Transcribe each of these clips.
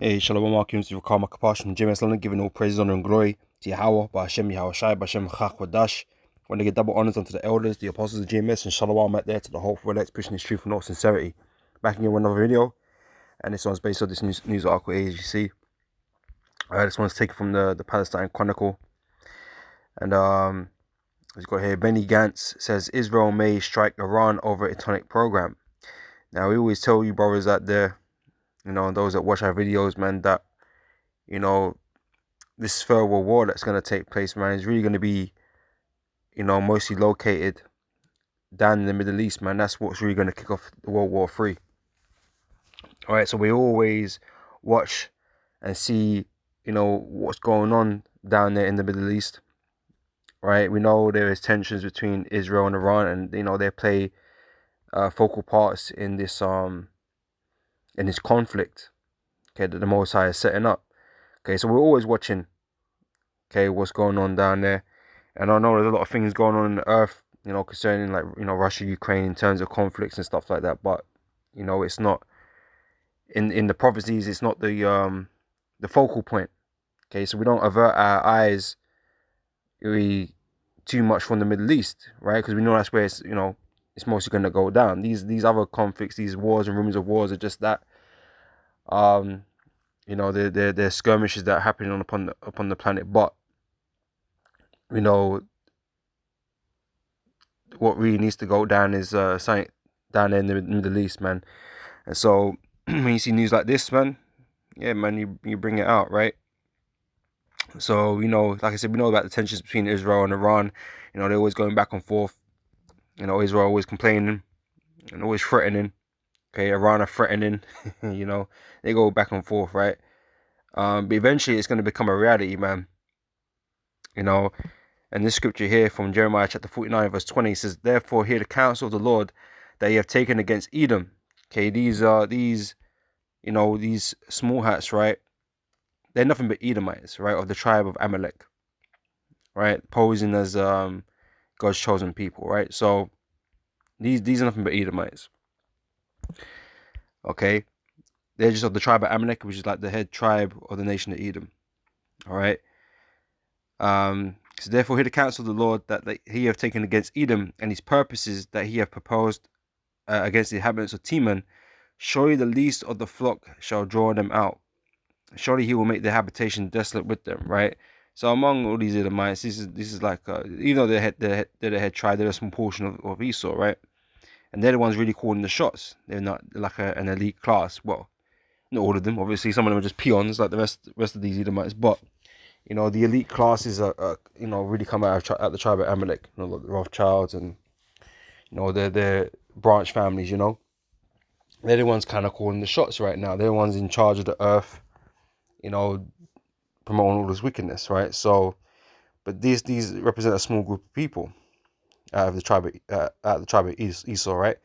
Hey, Shalom Aleichem to Rakam Kapash from James London, giving all praise, honor, and glory to Yahweh, Ba'Hashem, Yahweh Shai, Ba'Hashem, Chach, Wadash. Want to give double honors unto the elders, the apostles of GMS, and Shalom out there to the whole Rolex, pushing his truth and all sincerity. Back again with another video, and this one's based on this news article, as you see. This one's taken from the Palestine Chronicle. And as you got here, Benny Gantz says Israel may strike Iran over atomic program. Now, we always tell you brothers out there, those that watch our videos, man, that, this third world war that's going to take place, man, is really going to be, mostly located down in the Middle East, man. That's what's really going to kick off the World War III. All right, so we always watch and see, what's going on down there in the Middle East. Right, we know there is tensions between Israel and Iran, and they play focal parts in this conflict. Okay, that the Most High is setting up. Okay, so we're always watching. Okay, what's going on down there, and I know there's a lot of things going on the earth, concerning like Russia, Ukraine in terms of conflicts and stuff like that. But it's not in the prophecies. It's not the focal point. Okay, so we don't avert our eyes too much from the Middle East, right? Because we know that's where it's it's mostly going to go down. These other conflicts, these wars and rumors of wars are just that. They're skirmishes that are happening upon the planet, but what really needs to go down is something down there in the Middle East, man. And so when you see news like this, man, yeah, man, you bring it out, right? So like I said, we know about the tensions between Israel and Iran. They're always going back and forth. Israel always complaining and always threatening. Okay, Iran are threatening. They go back and forth, right? But eventually it's going to become a reality, man. And this scripture here from Jeremiah chapter 49 verse 20 says, "Therefore hear the counsel of the Lord that ye have taken against Edom." Okay, these small hats, right? They're nothing but Edomites, right? Of the tribe of Amalek, right? Posing as God's chosen people, right? So these are nothing but Edomites. Okay, they're just of the tribe of Amalek, which is like the head tribe of the nation of Edom. All right. So therefore hear the counsel of the Lord that he have taken against Edom, and his purposes that he have proposed against the inhabitants of Teman. Surely the least of the flock shall draw them out. Surely he will make their habitation desolate with them. Right. So among all these Edomites, this is like even though they're the head tribe, they're a small portion of Esau, right? And they're the ones really calling the shots. They're not like an elite class. Well, not all of them. Obviously, some of them are just peons, like the rest of these Edomites. But the elite classes are really come out of the tribe of Amalek. Like the Rothschilds and their branch families. They're the ones kind of calling the shots right now. They're the ones in charge of the earth. Promoting all this wickedness, right? So, but these represent a small group of people out of the tribe of Esau, right?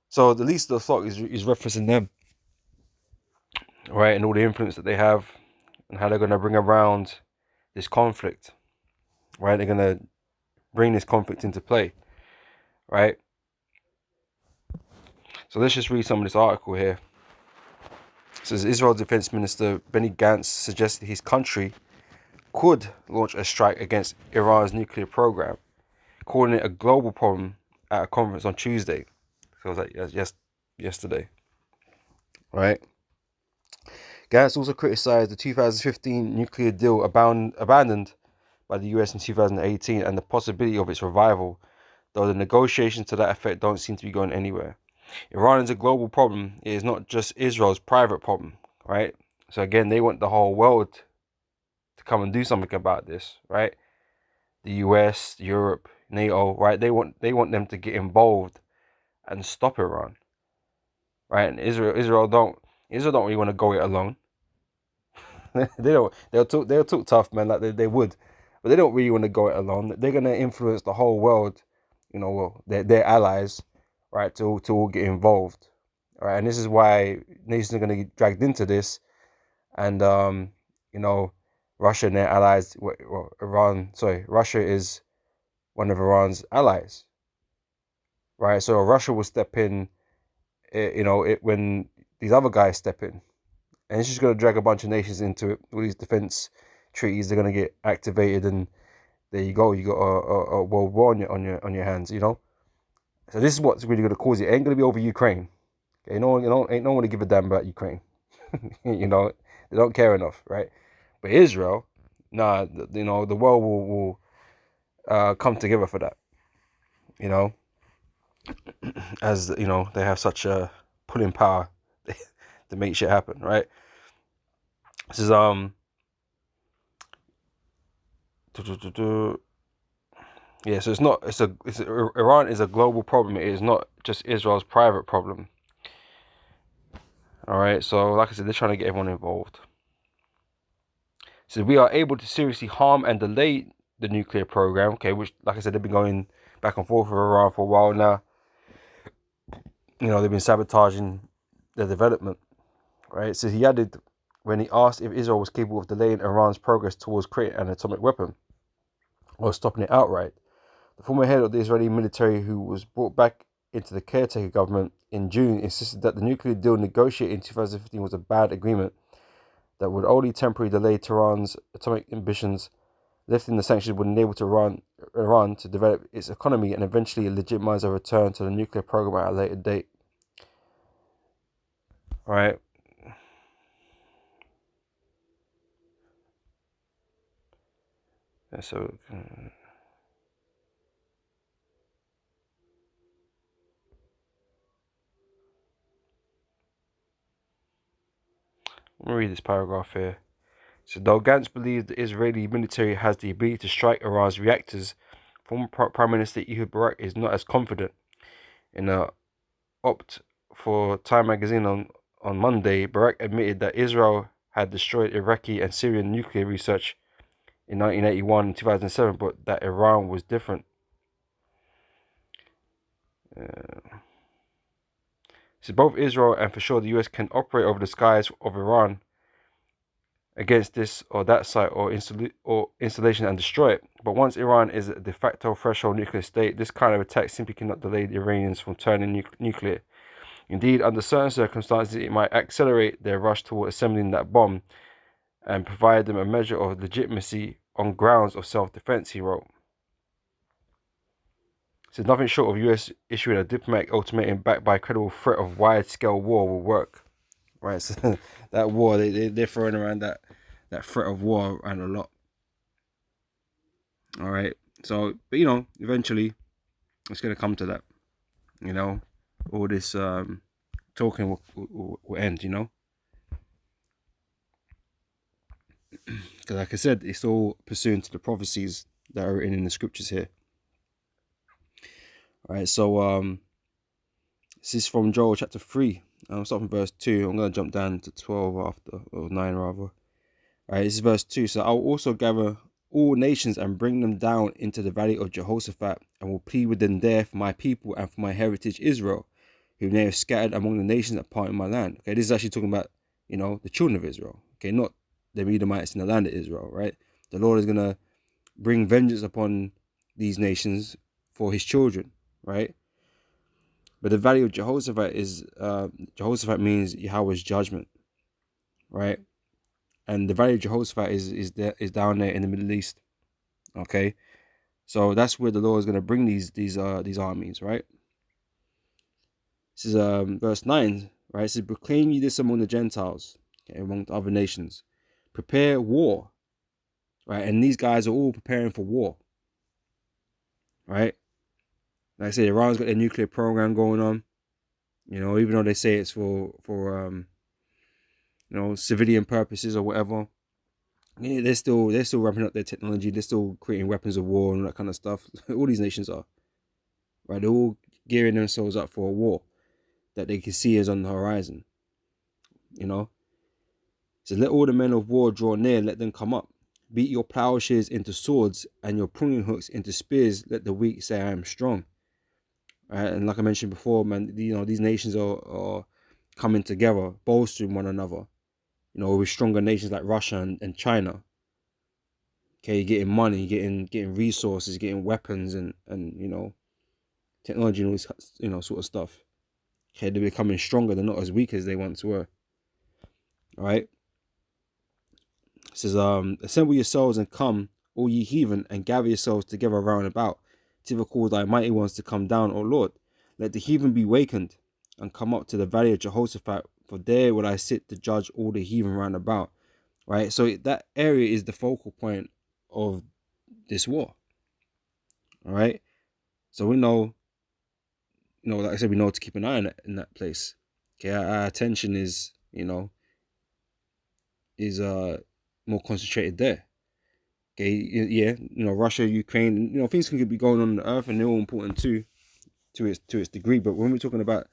So the least of the flock is referencing them, right, and all the influence that they have, and how they're going to bring around this conflict, right? They're going to bring this conflict into play, right? So let's just read some of this article here. It says Israel Defense Minister Benny Gantz suggested his country could launch a strike against Iran's nuclear program, calling it a global problem at a conference on Tuesday. So it was like yesterday, right? Gantz also criticized the 2015 nuclear deal abandoned by the US in 2018 and the possibility of its revival, though the negotiations to that effect don't seem to be going anywhere. Iran is a global problem. It is not just Israel's private problem, right? So again, they want the whole world to come and do something about this, right? The US, Europe, NATO, right? They want them to get involved and stop Iran, right? And Israel don't really want to go it alone. they don't. They'll talk tough, man, like they would, but they don't really want to go it alone. They're gonna influence the whole world, well, their allies, right, to all get involved, right? And this is why nations are gonna get dragged into this, and Russia and their allies, well, Russia is one of Iran's allies, right? So Russia will step in, when these other guys step in, and it's just going to drag a bunch of nations into it. All these defense treaties are going to get activated, and there you go. You got a world war on your hands. So this is what's really going to cause it. It ain't going to be over Ukraine. Okay, ain't no one to give a damn about Ukraine. They don't care enough, right? But Israel, nah, the world will come together for that. As they have such a pulling power to make shit happen, right? This is yeah. So Iran is a global problem. It is not just Israel's private problem. All right. So like I said, they're trying to get everyone involved. So we are able to seriously harm and delay the nuclear program. Okay, which, like I said, they've been going back and forth with Iran for a while now. They've been sabotaging their development, right? So he added, when he asked if Israel was capable of delaying Iran's progress towards creating an atomic weapon or stopping it outright, the former head of the Israeli military, who was brought back into the caretaker government in June, insisted that the nuclear deal negotiated in 2015 was a bad agreement that would only temporarily delay Tehran's atomic ambitions. Lifting the sanctions would enable Iran to develop its economy and eventually legitimize a return to the nuclear program at a later date. All right. So, let me read this paragraph here. So, though Gantz believes the Israeli military has the ability to strike Iran's reactors, former Prime Minister Ehud Barak is not as confident. In a opt for Time magazine on Monday, Barak admitted that Israel had destroyed Iraqi and Syrian nuclear research in 1981 and 2007, but that Iran was different. So both Israel and for sure the US can operate over the skies of Iran against this or that site or installation and destroy it. But once Iran is a de facto threshold nuclear state, this kind of attack simply cannot delay the Iranians from turning nuclear. Indeed, under certain circumstances, it might accelerate their rush toward assembling that bomb and provide them a measure of legitimacy on grounds of self-defense, he wrote. So nothing short of US issuing a diplomatic ultimatum backed by a credible threat of wide-scale war will work. Right, so that war, they're throwing around that threat of war around a lot. All right, so, but eventually it's going to come to that. All this talking will end, because like I said, it's all pursuant to the prophecies that are written in the scriptures here. All right, so this is from Joel chapter 3. I'll start from verse 2. I'm going to jump down to 12 after, or 9 rather. All right, this is verse 2. So I will also gather all nations and bring them down into the valley of Jehoshaphat, and will plead with them there for my people and for my heritage Israel, whom they have scattered among the nations that part in my land. Okay, this is actually talking about, the children of Israel. Okay, not the Edomites in the land of Israel, right? The Lord is going to bring vengeance upon these nations for his children, right? But the valley of Jehoshaphat Jehoshaphat means Yahweh's judgment, right? And the valley of Jehoshaphat is down there in the Middle East. Okay, so that's where the Lord is going to bring these armies, right? This is verse 9, right? It says, proclaim ye this among the Gentiles, okay, among the other nations. Prepare war, right? And these guys are all preparing for war, right? Like I said, Iran's got their nuclear program going on. Even though they say it's for civilian purposes or whatever. Yeah, they're still ramping up their technology. They're still creating weapons of war and all that kind of stuff. All these nations are, right? They're all gearing themselves up for a war that they can see is on the horizon. So let all the men of war draw near. Let them come up. Beat your plowshares into swords and your pruning hooks into spears. Let the weak say, I am strong. Right? And like I mentioned before, man, these nations are coming together, bolstering one another. With stronger nations like Russia and China. Okay, you're getting money, getting resources, getting weapons and technology and all this sort of stuff. Okay, they're becoming stronger. They're not as weak as they once were. All right. It says, assemble yourselves and come, all ye heathen, and gather yourselves together round about, till cause thy mighty ones to come down, O Lord. Let the heathen be wakened, and come up to the valley of Jehoshaphat, for there will I sit to judge all the heathen round about. Right? So that area is the focal point of this war. All right. So we know, like I said, we know to keep an eye on in that place. Okay, our attention is, is more concentrated there. Okay, yeah, Russia, Ukraine, things can be going on the earth, and they're all important too, to its degree. But when we're talking about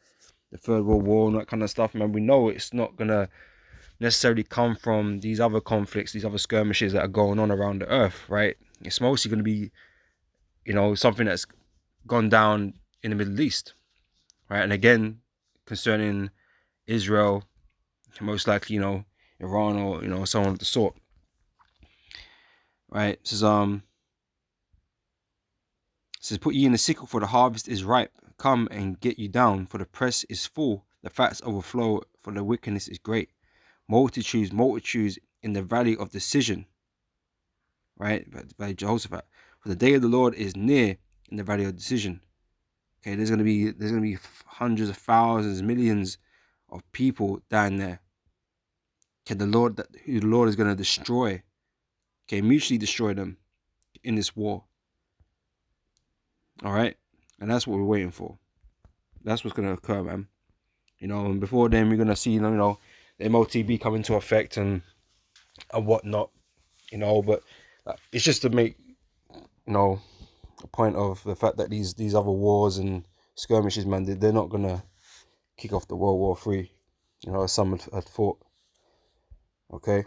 the Third World War and that kind of stuff, man, we know it's not gonna necessarily come from these other conflicts, these other skirmishes that are going on around the earth, right? It's mostly going to be, something that's gone down in the Middle East, right? And again, concerning Israel, most likely, Iran, or so on of the sort, right? It says, put ye in the sickle, for the harvest is ripe. Come and get you down, for the press is full, the fats overflow, for the wickedness is great. Multitudes, multitudes in the valley of decision, right? By Jehoshaphat. For the day of the Lord is near in the valley of decision. Okay, there's gonna be hundreds of thousands, millions of people down there. Okay, who the Lord is gonna destroy. Okay, mutually destroy them in this war. All right, and that's what we're waiting for. That's what's gonna occur, man. And before then, we're gonna see, the MOTB come into effect and whatnot. But it's just to make, a point of the fact that these other wars and skirmishes, man, they're not gonna kick off the World War III, as some had thought. Okay,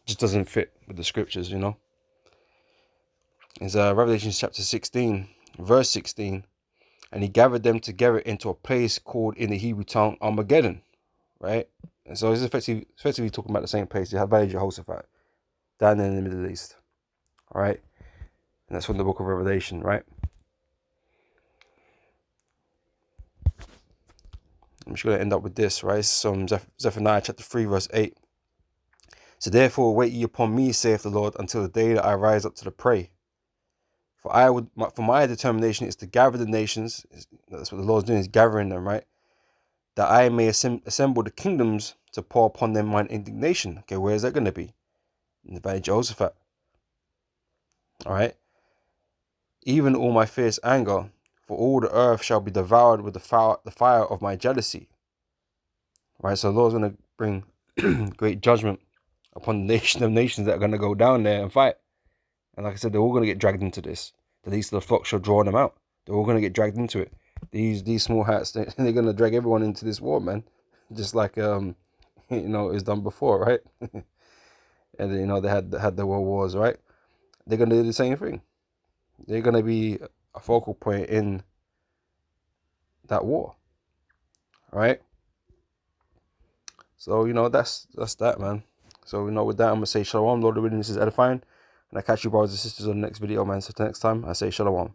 just doesn't fit with the scriptures, It's Revelation chapter 16, verse 16, and he gathered them together into a place called in the Hebrew tongue Armageddon, right? And so it's effectively talking about the same place. You have Valley Jehoshaphat down there in the Middle East, all right? And that's from the book of Revelation, right? I'm just going to end up with this, right? It's from Zephaniah chapter 3, verse 8. So therefore wait ye upon me, saith the Lord, until the day that I rise up to the prey. For my determination is to gather the nations. That's what the Lord's doing, is gathering them, right? That I may assemble the kingdoms to pour upon them mine indignation. Okay, where is that going to be? In the valley of Jehoshaphat. All right. Even all my fierce anger, for all the earth shall be devoured with the fire of my jealousy. Right. So the Lord's going to bring great judgment upon the nations that are going to go down there and fight. And like I said, they're all going to get dragged into this. The least of the flock shall draw them out. They're all going to get dragged into it. These small hats, they're going to drag everyone into this war, man. Just like it was done before, right? And they had the world wars, right? They're going to do the same thing. They're going to be a focal point in that war, right? So that's that, man. So with that, I'm gonna say shalom. Lord, the witness is edifying, and I catch you brothers and sisters on the next video, man. So till next time, I say shalom.